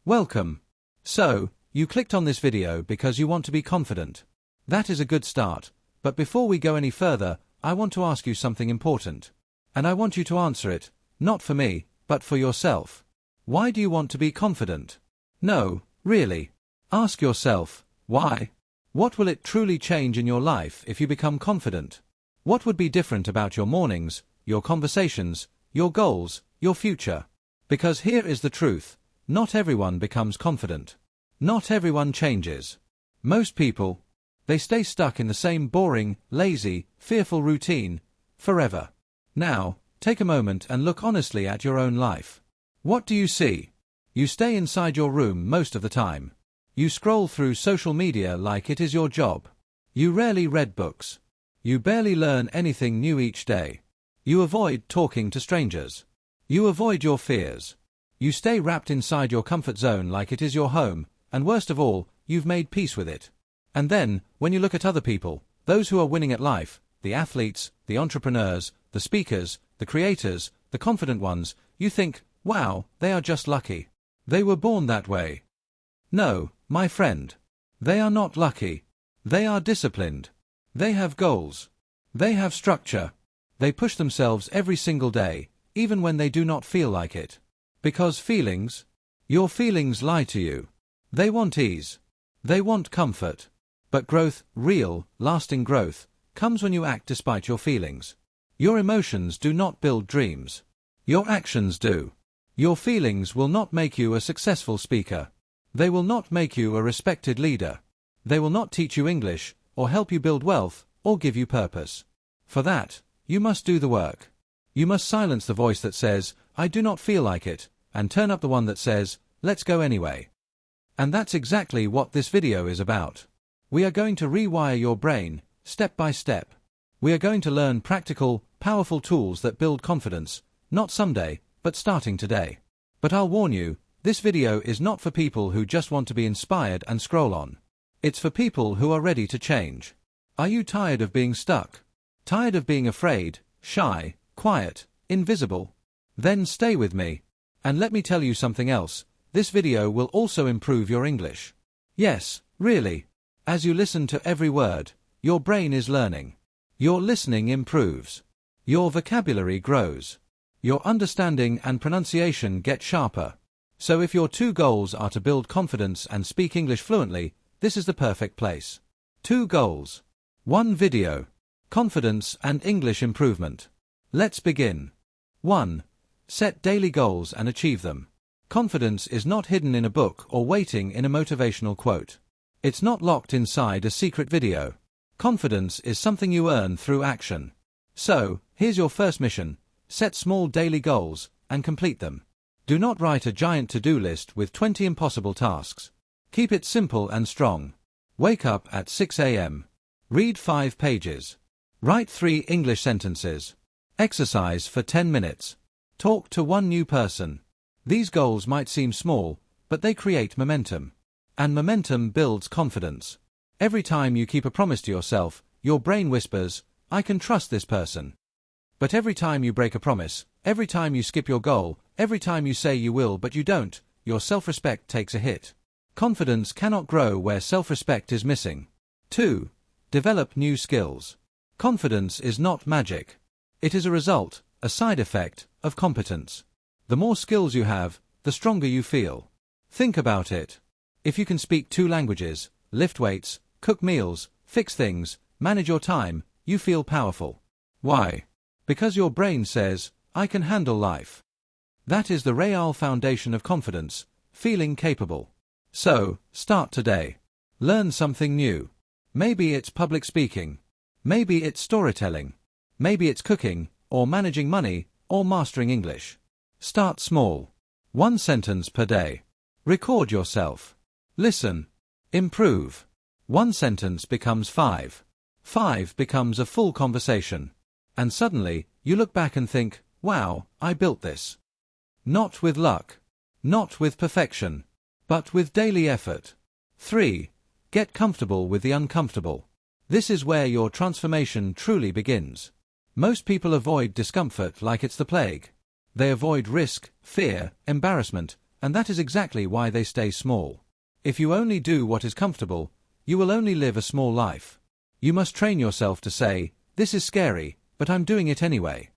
Welcome. So, you clicked on this video because you want to be confident. That is a good start, but before we go any further, I want to ask you something important. And I want you to answer it, not for me, but for yourself. Why do you want to be confident? No, really. Ask yourself, why? What will it truly change in your life if you become confident? What would be different about your mornings, your conversations, your goals, your future? Because here is the truth. Not everyone becomes confident. Not everyone changes. Most people, they stay stuck in the same boring, lazy, fearful routine, forever. Now, take a moment and look honestly at your own life. What do you see? You stay inside your room most of the time. You scroll through social media like it is your job. You rarely read books. You barely learn anything new each day. You avoid talking to strangers. You avoid your fears. You stay wrapped inside your comfort zone like it is your home, and worst of all, you've made peace with it. And then, when you look at other people, those who are winning at life, the athletes, the entrepreneurs, the speakers, the creators, the confident ones, you think, wow, they are just lucky. They were born that way. No, my friend. They are not lucky. They are disciplined. They have goals. They have structure. They push themselves every single day, even when they do not feel like it. Because your feelings lie to you. They want ease. They want comfort. But growth, real, lasting growth, comes when you act despite your feelings. Your emotions do not build dreams. Your actions do. Your feelings will not make you a successful speaker. They will not make you a respected leader. They will not teach you English, or help you build wealth, or give you purpose. For that, you must do the work. You must silence the voice that says, I do not feel like it, and turn up the one that says, let's go anyway. And that's exactly what this video is about. We are going to rewire your brain, step by step. We are going to learn practical, powerful tools that build confidence, not someday, but starting today. But I'll warn you, this video is not for people who just want to be inspired and scroll on. It's for people who are ready to change. Are you tired of being stuck? Tired of being afraid, shy, quiet, invisible? Then stay with me. And let me tell you something else. This video will also improve your English. Yes, really. As you listen to every word, your brain is learning. Your listening improves. Your vocabulary grows. Your understanding and pronunciation get sharper. So if your two goals are to build confidence and speak English fluently, this is the perfect place. 2 goals. 1 video. Confidence and English improvement. Let's begin. 1. Set daily goals and achieve them. Confidence is not hidden in a book or waiting in a motivational quote. It's not locked inside a secret video. Confidence is something you earn through action. So, here's your first mission. Set small daily goals and complete them. Do not write a giant to-do list with 20 impossible tasks. Keep it simple and strong. Wake up at 6 a.m. Read 5 pages. Write 3 English sentences. Exercise for 10 minutes. Talk to 1 new person. These goals might seem small, but they create momentum. And momentum builds confidence. Every time you keep a promise to yourself, your brain whispers, I can trust this person. But every time you break a promise, every time you skip your goal, every time you say you will but you don't, your self-respect takes a hit. Confidence cannot grow where self-respect is missing. 2. Develop new skills. Confidence is not magic. It is a result, a side effect, of competence. The more skills you have, the stronger you feel. Think about it. If you can speak 2 languages, lift weights, cook meals, fix things, manage your time, you feel powerful. Why? Because your brain says, I can handle life. That is the real foundation of confidence, feeling capable. So, start today. Learn something new. Maybe it's public speaking. Maybe it's storytelling. Maybe it's cooking, or managing money, or mastering English. Start small. 1 sentence per day. Record yourself. Listen. Improve. 1 sentence becomes 5. 5 becomes a full conversation. And suddenly, you look back and think, wow, I built this. Not with luck. Not with perfection. But with daily effort. 3. Get comfortable with the uncomfortable. This is where your transformation truly begins. Most people avoid discomfort like it's the plague. They avoid risk, fear, embarrassment, and that is exactly why they stay small. If you only do what is comfortable, you will only live a small life. You must train yourself to say, "This is scary, but I'm doing it anyway."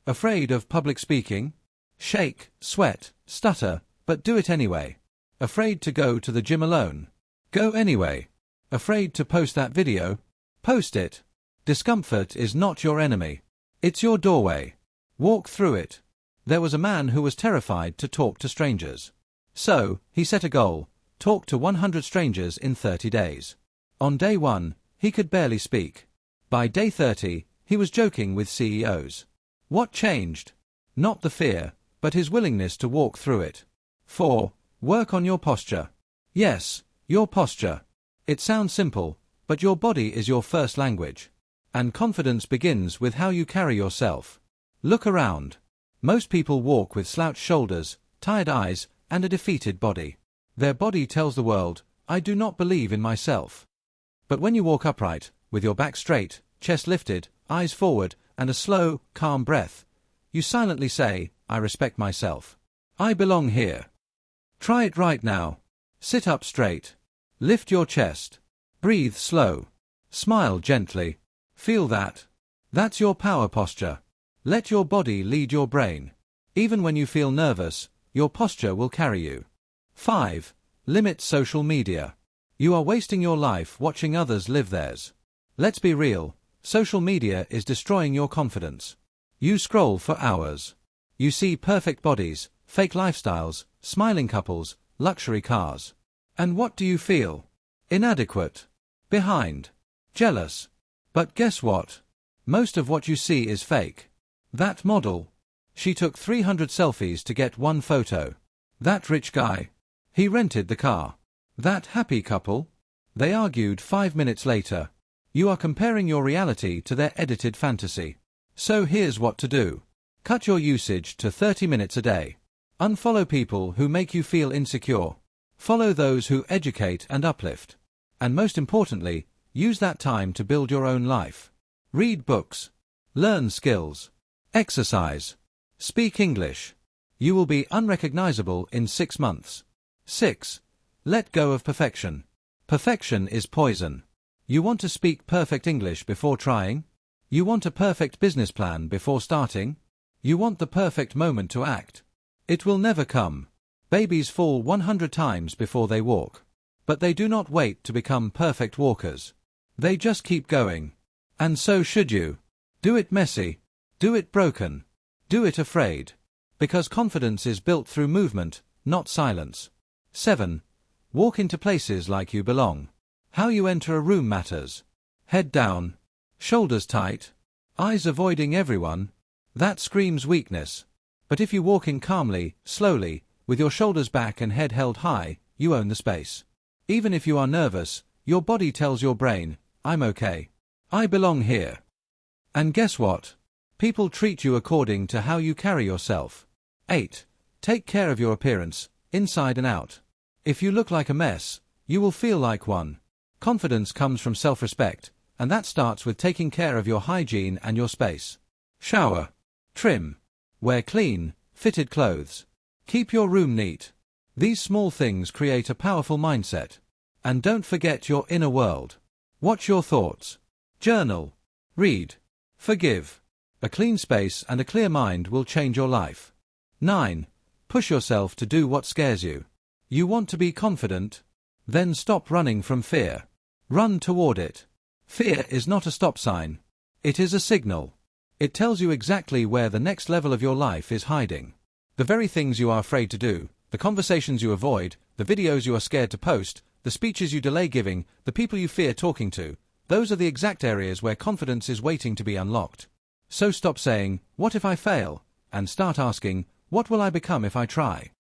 Afraid of public speaking? Shake, sweat, stutter, but do it anyway. Afraid to go to the gym alone? Go anyway. Afraid to post that video? Post it. Discomfort is not your enemy. It's your doorway. Walk through it. There was a man who was terrified to talk to strangers. So, he set a goal: talk to 100 strangers in 30 days. On day 1, he could barely speak. By day 30, he was joking with CEOs. What changed? Not the fear, but his willingness to walk through it. 4. Work on your posture. Yes, your posture. It sounds simple, but your body is your first language. And confidence begins with how you carry yourself. Look around. Most people walk with slouched shoulders, tired eyes, and a defeated body. Their body tells the world, "I do not believe in myself." But when you walk upright, with your back straight, chest lifted, eyes forward, and a slow, calm breath, you silently say, "I respect myself. I belong here." Try it right now. Sit up straight. Lift your chest. Breathe slow. Smile gently. Feel that. That's your power posture. Let your body lead your brain. Even when you feel nervous, your posture will carry you. 5. Limit social media. You are wasting your life watching others live theirs. Let's be real, social media is destroying your confidence. You scroll for hours. You see perfect bodies, fake lifestyles, smiling couples, luxury cars. And what do you feel? Inadequate. Behind. Jealous. But guess what? Most of what you see is fake. That model. She took 300 selfies to get one photo. That rich guy. He rented the car. That happy couple. They argued 5 minutes later. You are comparing your reality to their edited fantasy. So here's what to do. Cut your usage to 30 minutes a day. Unfollow people who make you feel insecure. Follow those who educate and uplift. And most importantly, use that time to build your own life. Read books. Learn skills. Exercise. Speak English. You will be unrecognizable in 6 months. 6. Let go of perfection. Perfection is poison. You want to speak perfect English before trying? You want a perfect business plan before starting? You want the perfect moment to act? It will never come. Babies fall 100 times before they walk. But they do not wait to become perfect walkers. They just keep going. And so should you. Do it messy. Do it broken. Do it afraid. Because confidence is built through movement, not silence. 7. Walk into places like you belong. How you enter a room matters. Head down. Shoulders tight. Eyes avoiding everyone. That screams weakness. But if you walk in calmly, slowly, with your shoulders back and head held high, you own the space. Even if you are nervous, your body tells your brain, "I'm okay. I belong here." And guess what? People treat you according to how you carry yourself. 8. Take care of your appearance, inside and out. If you look like a mess, you will feel like one. Confidence comes from self-respect, and that starts with taking care of your hygiene and your space. Shower. Trim. Wear clean, fitted clothes. Keep your room neat. These small things create a powerful mindset. And don't forget your inner world. Watch your thoughts. Journal. Read. Forgive. A clean space and a clear mind will change your life. 9. Push yourself to do what scares you. You want to be confident? Then stop running from fear. Run toward it. Fear is not a stop sign. It is a signal. It tells you exactly where the next level of your life is hiding. The very things you are afraid to do, the conversations you avoid, the videos you are scared to post, the speeches you delay giving, the people you fear talking to, those are the exact areas where confidence is waiting to be unlocked. So stop saying, "What if I fail?" and start asking, "What will I become if I try?"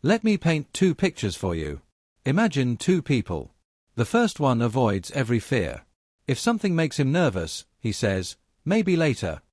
Let me paint 2 pictures for you. Imagine 2 people. The first one avoids every fear. If something makes him nervous, he says, "Maybe later."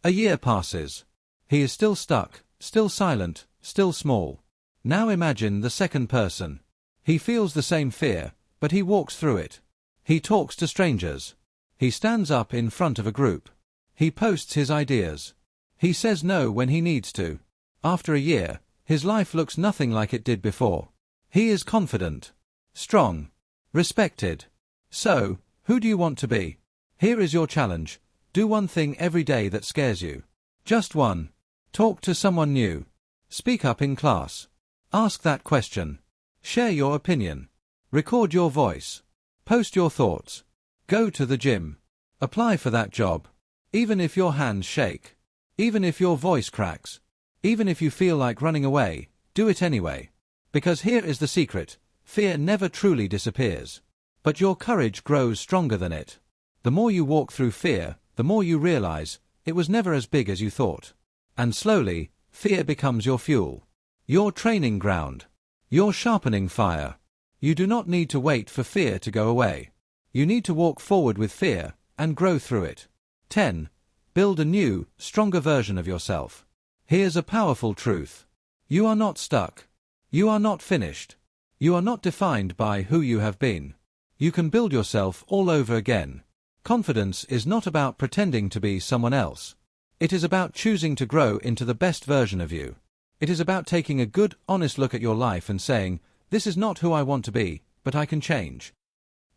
A year passes. He is still stuck, still silent, still small. Now imagine the second person. He feels the same fear, but he walks through it. He talks to strangers. He stands up in front of a group. He posts his ideas. He says no when he needs to. After a year, His life looks nothing like it did before. He is confident, strong, respected. So, who do you want to be? Here is your challenge. Do one thing every day that scares you. Just one. Talk to someone new. Speak up in class. Ask that question. Share your opinion. Record your voice. Post your thoughts. Go to the gym. Apply for that job. Even if your hands shake. Even if your voice cracks. Even if you feel like running away, do it anyway. Because here is the secret. Fear never truly disappears. But your courage grows stronger than it. The more you walk through fear, the more you realize, it was never as big as you thought. And slowly, fear becomes your fuel. Your training ground. Your sharpening fire. You do not need to wait for fear to go away. You need to walk forward with fear, and grow through it. 10. Build a new, stronger version of yourself. Here's a powerful truth. You are not stuck. You are not finished. You are not defined by who you have been. You can build yourself all over again. Confidence is not about pretending to be someone else. It is about choosing to grow into the best version of you. It is about taking a good, honest look at your life and saying, this is not who I want to be, but I can change.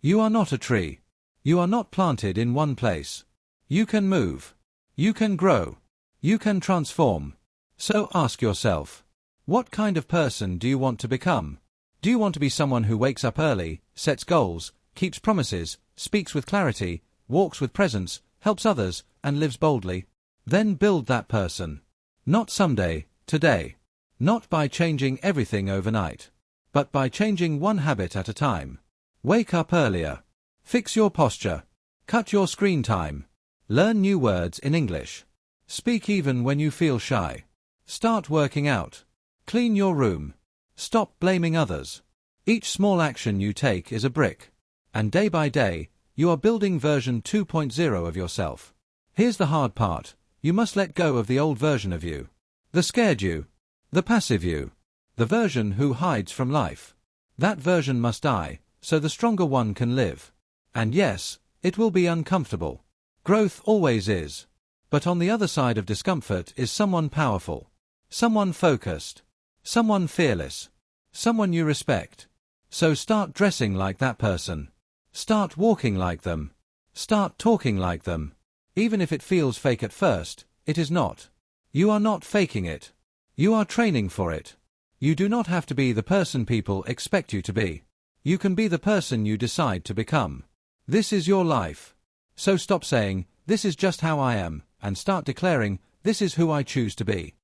You are not a tree. You are not planted in one place. You can move. You can grow. You can transform. So ask yourself, what kind of person do you want to become? Do you want to be someone who wakes up early, sets goals, keeps promises, speaks with clarity, walks with presence, helps others, and lives boldly? Then build that person. Not someday, today. Not by changing everything overnight. But by changing one habit at a time. Wake up earlier. Fix your posture. Cut your screen time. Learn new words in English. Speak even when you feel shy. Start working out. Clean your room. Stop blaming others. Each small action you take is a brick. And day by day, you are building version 2.0 of yourself. Here's the hard part. You must let go of the old version of you. The scared you. The passive you. The version who hides from life. That version must die, so the stronger one can live. And yes, it will be uncomfortable. Growth always is. But on the other side of discomfort is someone powerful. Someone focused. Someone fearless. Someone you respect. So start dressing like that person. Start walking like them. Start talking like them. Even if it feels fake at first, it is not. You are not faking it. You are training for it. You do not have to be the person people expect you to be. You can be the person you decide to become. This is your life. So stop saying, this is just how I am, and start declaring, this is who I choose to be.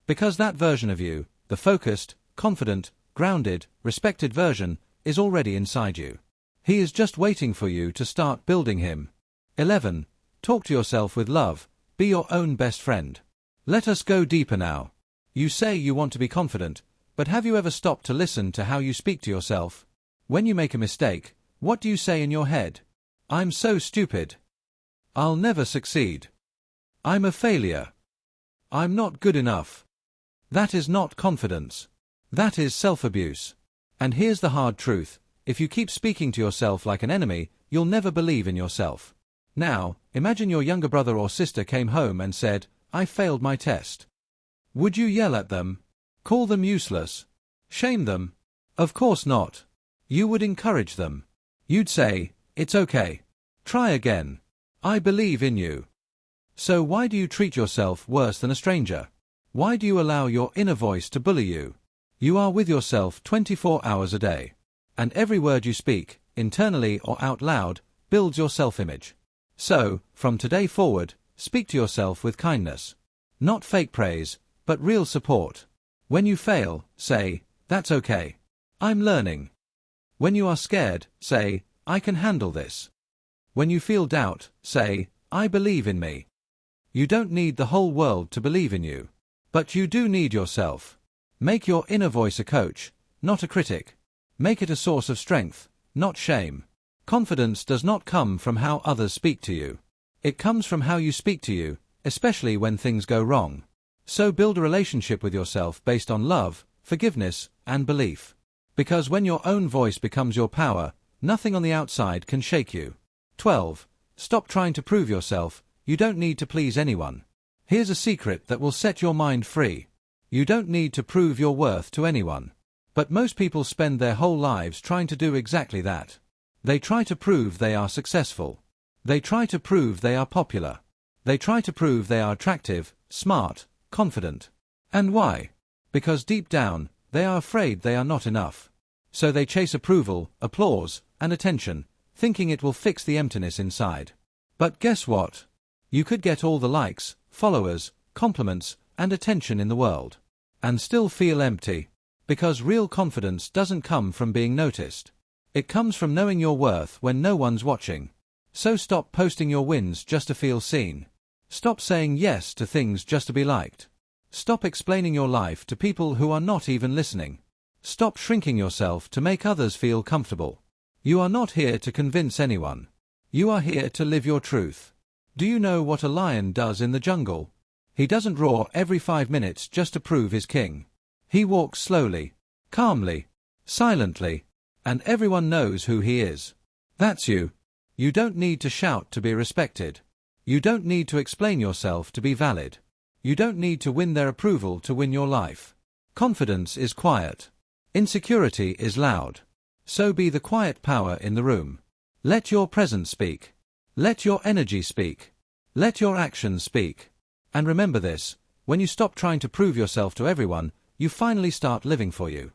Because that version of you, the focused, confident, grounded, respected version, is already inside you. He is just waiting for you to start building him. 11. Talk to yourself with love. Be your own best friend. Let us go deeper now. You say you want to be confident, but have you ever stopped to listen to how you speak to yourself? When you make a mistake, what do you say in your head? I'm so stupid. I'll never succeed. I'm a failure. I'm not good enough. That is not confidence. That is self-abuse. And here's the hard truth. If you keep speaking to yourself like an enemy, you'll never believe in yourself. Now, imagine your younger brother or sister came home and said, I failed my test. Would you yell at them? Call them useless? Shame them? Of course not. You would encourage them. You'd say, it's okay. Try again. I believe in you. So why do you treat yourself worse than a stranger? Why do you allow your inner voice to bully you? You are with yourself 24 hours a day. And every word you speak, internally or out loud, builds your self-image. So, from today forward, speak to yourself with kindness. Not fake praise, but real support. When you fail, say, that's okay. I'm learning. When you are scared, say, I can handle this. When you feel doubt, say, I believe in me. You don't need the whole world to believe in you. But you do need yourself. Make your inner voice a coach, not a critic. Make it a source of strength, not shame. Confidence does not come from how others speak to you. It comes from how you speak to you, especially when things go wrong. So build a relationship with yourself based on love, forgiveness, and belief. Because when your own voice becomes your power, nothing on the outside can shake you. 12. Stop trying to prove yourself. You don't need to please anyone. Here's a secret that will set your mind free. You don't need to prove your worth to anyone. But most people spend their whole lives trying to do exactly that. They try to prove they are successful. They try to prove they are popular. They try to prove they are attractive, smart, confident. And why? Because deep down, they are afraid they are not enough. So they chase approval, applause, and attention, thinking it will fix the emptiness inside. But guess what? You could get all the likes, followers, compliments, and attention in the world, and still feel empty. Because real confidence doesn't come from being noticed. It comes from knowing your worth when no one's watching. So stop posting your wins just to feel seen. Stop saying yes to things just to be liked. Stop explaining your life to people who are not even listening. Stop shrinking yourself to make others feel comfortable. You are not here to convince anyone. You are here to live your truth. Do you know what a lion does in the jungle? He doesn't roar every 5 minutes just to prove he's king. He walks slowly, calmly, silently, and everyone knows who he is. That's you. You don't need to shout to be respected. You don't need to explain yourself to be valid. You don't need to win their approval to win your life. Confidence is quiet. Insecurity is loud. So be the quiet power in the room. Let your presence speak. Let your energy speak. Let your actions speak. And remember this, when you stop trying to prove yourself to everyone, you finally start living for you.